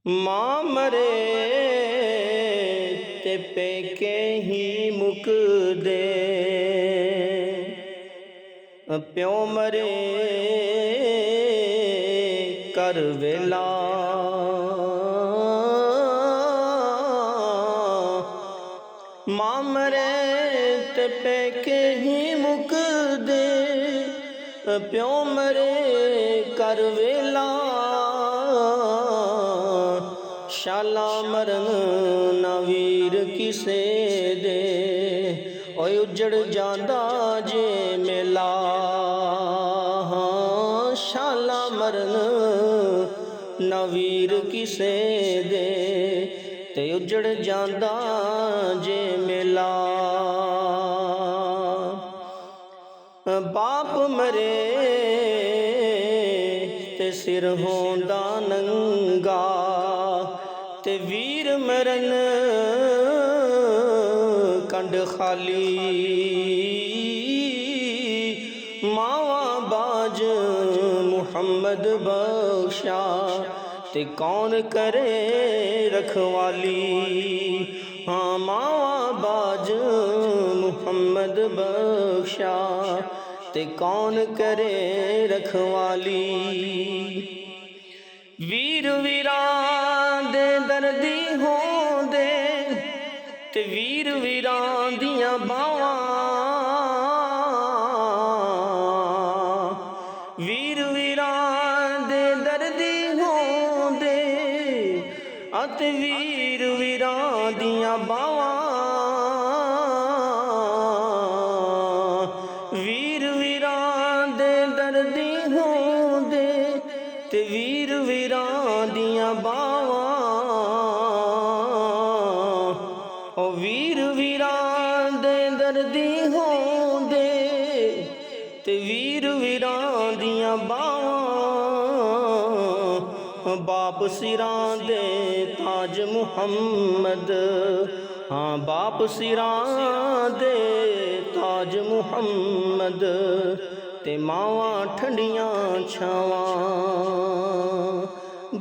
मां मरे ते पेके ही मुकदे, प्यो मरे कर वेला। मां मरे ते पेके ही मुकदे, प्यो मरे कर वेला। शाला मरन ना वीर किसे दे, ओए उजड़ जांदा जे मेला। शाला मरन ना वीर किसे दे, ते उजड़ जांदा जे मेला। बाप मरे ते सिर होंदा नंगा, ते वीर मरन कंड खाली। मावा बाज मुहम्मद बख्शा, ते कौन करे रखवाली। हाँ मावा बाज मुहम्मद बख्शा, ते कौन करे रखवाली। वीर वीरां दे दर्दी होंदे, ते वीर वीरां दियां बावां। वीर वीरां दे दर्दी होंदे, अते वीर वीरां दियां बावां। वीर वीरां दे दर्दी होंदे, ते वीर वीरां दियां बावां। ओ वीर वीरां दे दर्दी होंदे, ते वीर वीरां दियां बावां। बाप सिरां दे ताज मुहम्मद, हाँ बाप सिरां दे ताज मुहम्मद, ते मावां ठंडियां छावां।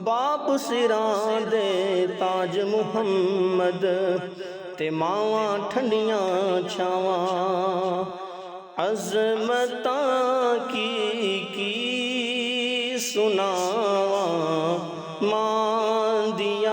बाप सिरां दे ताज मुहम्मद, ते मावां ठंडियां छावां। अज़मतां की सुनावां, मां दियां